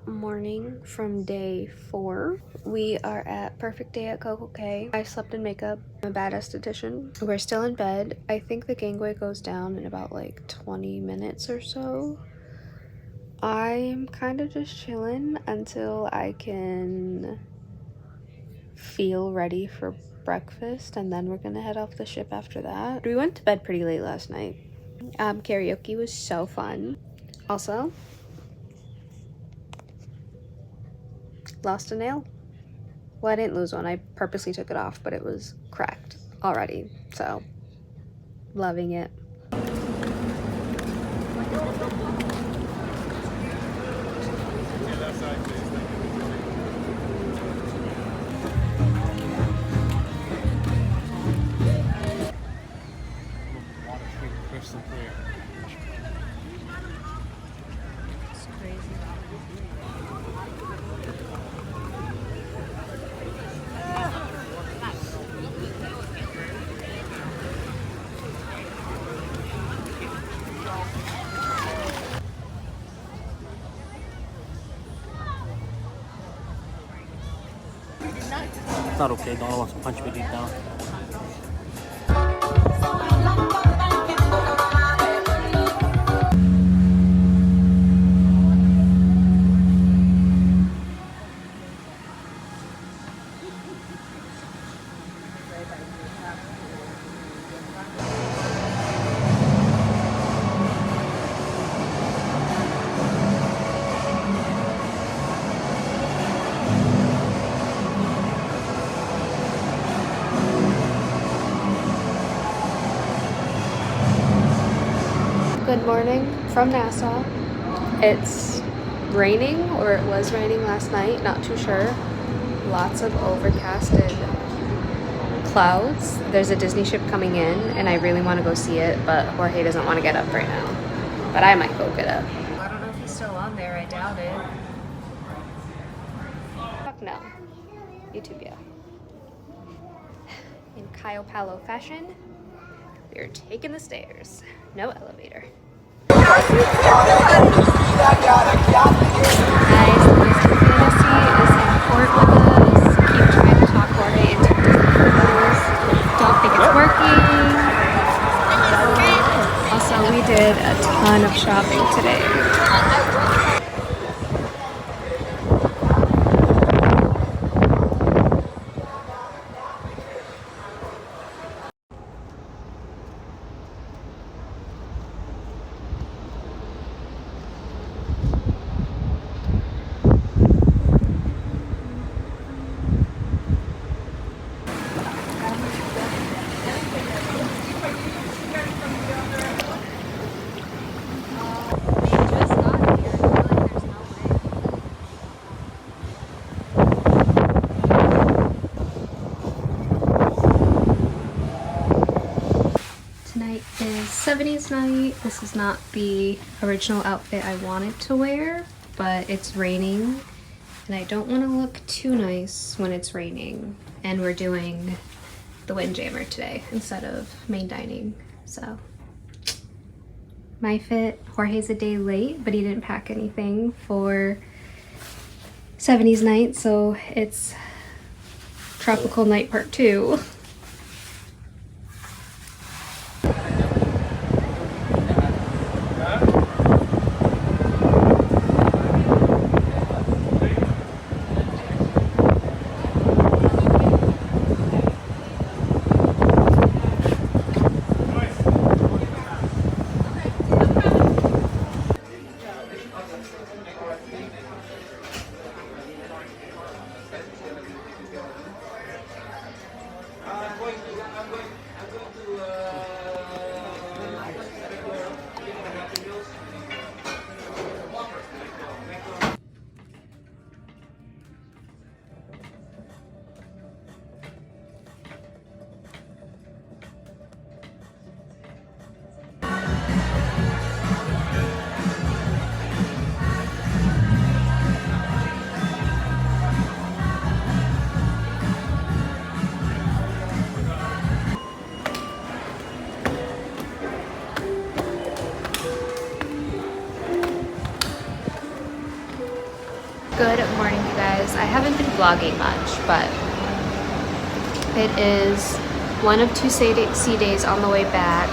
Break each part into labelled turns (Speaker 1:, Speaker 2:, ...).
Speaker 1: morning from day 4. We are at Perfect Day at CocoCay. I slept in makeup. I'm a bad esthetician. We're still in bed. I think the gangway goes down in about like 20 minutes or so. I'm kind of just chilling until I can feel ready for breakfast, and then we're gonna head off the ship after that. We went to bed pretty late last night. Karaoke was so fun. Also, lost a nail. Well, I didn't lose one. I purposely took it off, but it was cracked already. So, loving it. It's crazy.
Speaker 2: It's not okay, Donna wants to punch me deep down.
Speaker 1: Good morning from Nassau. It's raining, or it was raining last night, not too sure. Lots of overcasted clouds. There's a Disney ship coming in and I really want to go see it, but Jorge doesn't want to get up right now. But I might go get up. I don't know if he's still on there, I doubt it. Fuck no. YouTube, yeah. In Kyle Palo fashion, we are taking the stairs. No elevator. Guys, the Mr. Fantasy is in port with us. Keep trying to talk Jorge into Disney cruise. Don't think it's working. Also, we did a ton of shopping today. Tonight is 70s night. This is not the original outfit I wanted to wear, but it's raining and I don't want to look too nice when it's raining, and we're doing the Windjammer today instead of main dining. So my fit. Jorge's a day late, but he didn't pack anything for 70s night, so it's tropical night part 2. guys, I haven't been vlogging much, but it is one of 2 sea days on the way back.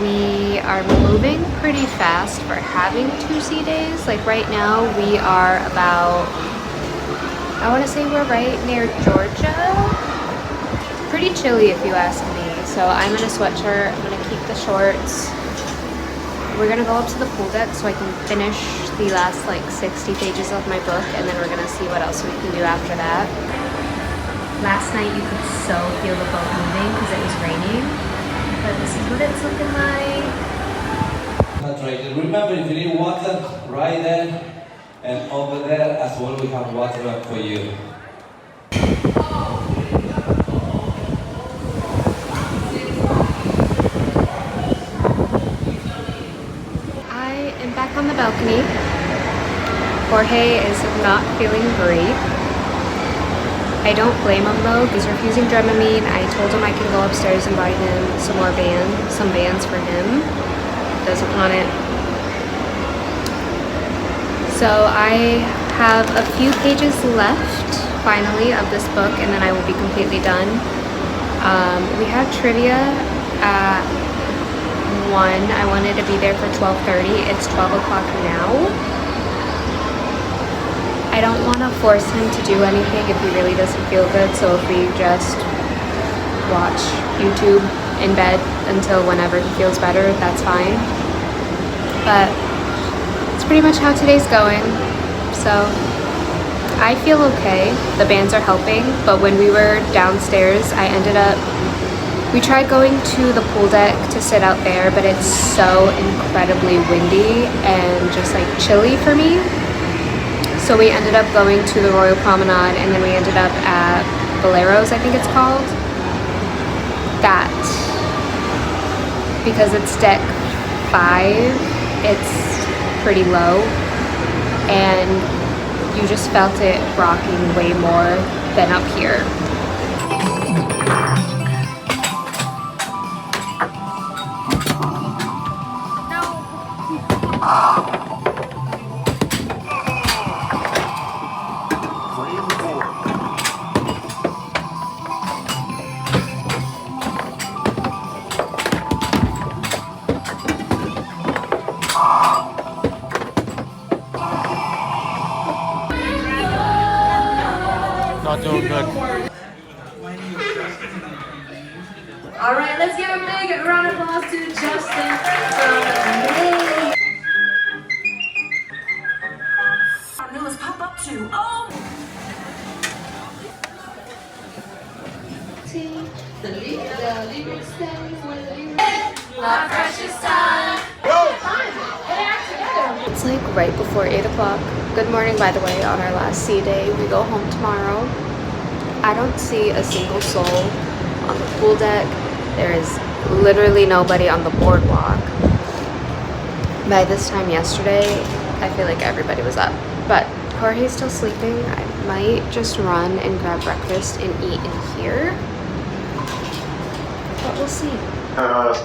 Speaker 1: We are moving pretty fast for having 2 sea days. Like right now we are about, I want to say we're right near Georgia. Pretty chilly if you ask me. So I'm in a sweatshirt, I'm gonna keep the shorts. We're gonna go up to the pool deck so I can finish the last like 60 pages of my book, and then we're gonna see what else we can do after that. Last night you could so feel the boat moving because it was raining, but this is what it's looking like.
Speaker 3: That's right. And remember, if you need water, right there and over there as well, we have water up for you.
Speaker 1: I am back on the balcony. Jorge is not feeling great. I don't blame him though. He's refusing Dramamine. I told him I can go upstairs and buy him some bands for him. Doesn't want it. So I have a few pages left finally of this book, and then I will be completely done. We have trivia at 1. I wanted to be there for 12:30. It's 12 o'clock now. I don't want to force him to do anything if he really doesn't feel good, so if we just watch YouTube in bed until whenever he feels better, that's fine. But it's pretty much how today's going. So I feel okay. The bands are helping, but when we were downstairs, we tried going to the pool deck to sit out there, but it's so incredibly windy and just like chilly for me. So we ended up going to the Royal Promenade, and then we ended up at Valero's, I think it's called. That. Because it's deck 5, it's pretty low, and you just felt it rocking way more than up here.
Speaker 2: Not doing good.
Speaker 4: All right, let's give a big round of applause to Justin from May. Our newest pop-up too. Oh! The lyrics stand with the precious time.
Speaker 1: It's like right before 8 o'clock. Good morning, by the way, on our last sea day. We go home tomorrow. I don't see a single soul on the pool deck. There is literally nobody on the boardwalk. By this time yesterday, I feel like everybody was up. But Jorge's still sleeping. I might just run and grab breakfast and eat in here. But we'll see.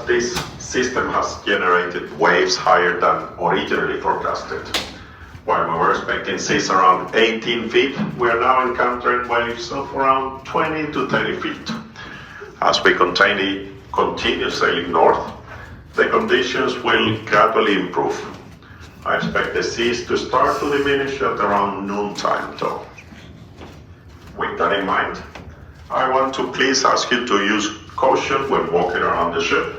Speaker 5: This system has generated waves higher than originally forecasted. While we were expecting seas around 18 feet, we are now encountering waves of around 20 to 30 feet. As we continue sailing north, the conditions will gradually improve. I expect the seas to start to diminish at around noontime though. With that in mind, I want to please ask you to use caution when walking around the ship.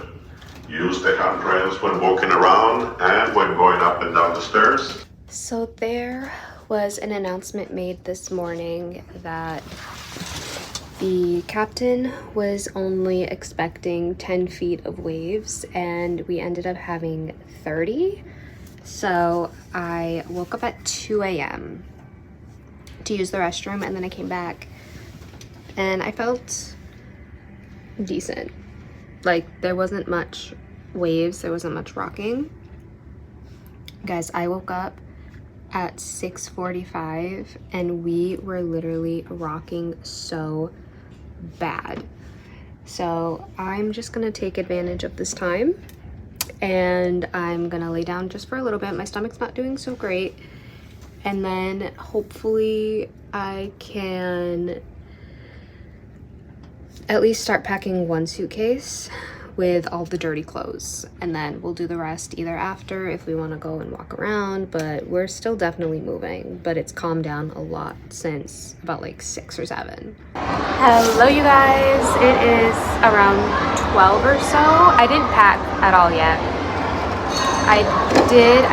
Speaker 5: Use the handrails when walking around and when going up and down the stairs.
Speaker 1: So there was an announcement made this morning that the captain was only expecting 10 feet of waves, and we ended up having 30. So I woke up at 2 a.m. to use the restroom, and then I came back and I felt decent. Like, there wasn't much waves, there wasn't much rocking. Guys, I woke up at 6:45 and we were literally rocking so bad. So I'm just gonna take advantage of this time and I'm gonna lay down just for a little bit. My stomach's not doing so great, and then hopefully I can at least start packing one suitcase with all the dirty clothes, and then we'll do the rest either after if we want to go and walk around. But we're still definitely moving, but it's calmed down a lot since about like 6 or 7. Hello you guys, it is around 12 or so. I didn't pack at all yet. I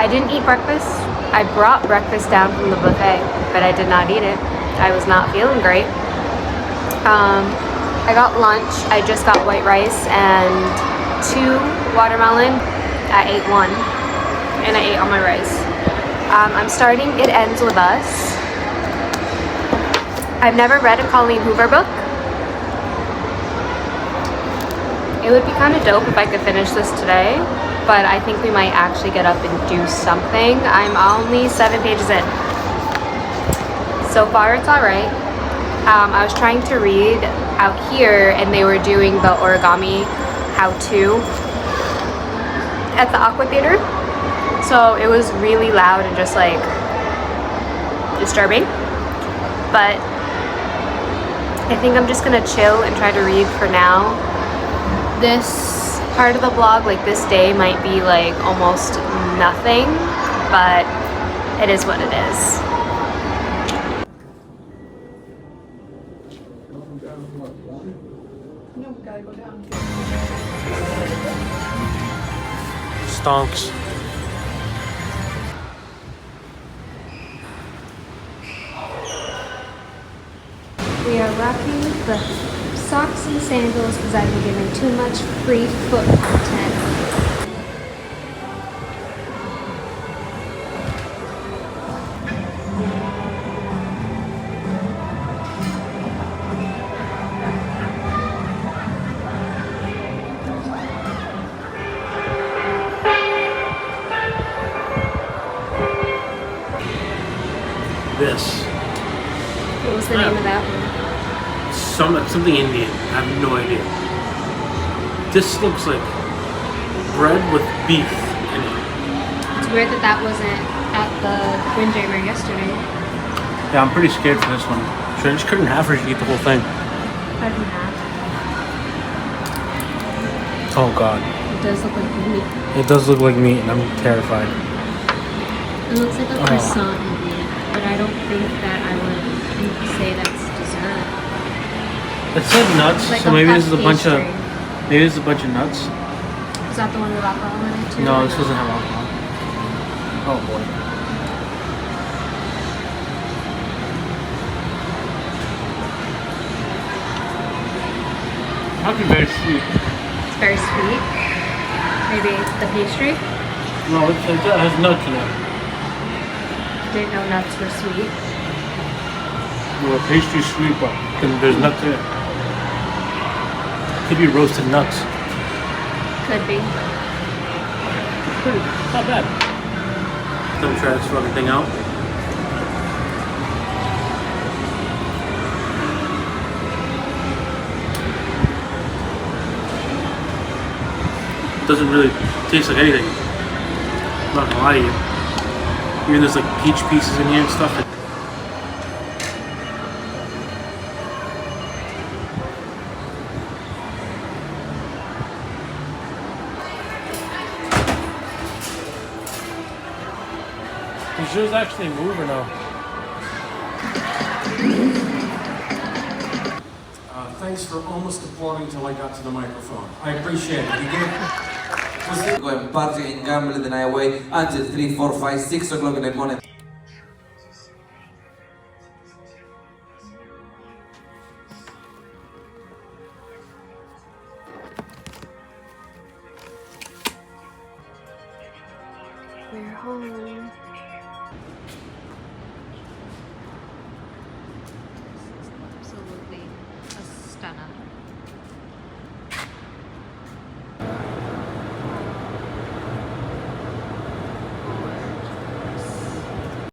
Speaker 1: didn't eat breakfast. I brought breakfast down from the buffet, but I did not eat it. I was not feeling great. I got lunch. I just got white rice and 2 watermelon. I ate 1 and I ate all my rice. I'm starting It Ends With Us. I've never read a Colleen Hoover book. It would be kind of dope if I could finish this today, but I think we might actually get up and do something. I'm only 7 pages in. So far it's all right. I was trying to read out here and they were doing the origami how-to at the Aqua Theater. So it was really loud and just like disturbing. But I think I'm just gonna chill and try to read for now. This part of the vlog, like this day, might be like almost nothing, but it is what it is.
Speaker 2: Stonks.
Speaker 1: We are rocking the socks and sandals because I've been given too much free foot content.
Speaker 2: This.
Speaker 1: What was the name of that one?
Speaker 2: Something Indian. I have no idea. This looks like bread with beef in it.
Speaker 1: It's weird that that wasn't at the Windjammer yesterday.
Speaker 2: Yeah, I'm pretty scared for this one. Should I just cut it in half or should I eat the whole thing?
Speaker 1: Cut in half.
Speaker 2: Oh god.
Speaker 1: It does look like meat.
Speaker 2: It does look like meat and I'm terrified.
Speaker 1: It looks like a croissant maybe, but I don't think that I would say that's dessert.
Speaker 2: It said nuts,
Speaker 1: Like
Speaker 2: so maybe this is a bunch of
Speaker 1: pastry.
Speaker 2: maybe this is a bunch of nuts.
Speaker 1: Is that the one with alcohol in it too?
Speaker 2: No, this doesn't have alcohol. Oh boy. Might be very sweet.
Speaker 1: It's very sweet. Maybe the pastry?
Speaker 2: No, it has nuts in it.
Speaker 1: Didn't know nuts were sweet.
Speaker 2: Well, pastry's sweet, but there's nuts in it. Could be roasted nuts.
Speaker 1: Could be.
Speaker 2: Not bad. Let me try this fucking thing out. Doesn't really taste like anything. I'm not gonna lie to you. Even there's like peach pieces in here and stuff. Does yours actually move or no?
Speaker 6: Thanks for almost applauding till I got to the microphone. I appreciate it. You did.
Speaker 3: Go and party and gamble the night away until 3, 4, 5, 6 o'clock in the morning.
Speaker 1: We're home.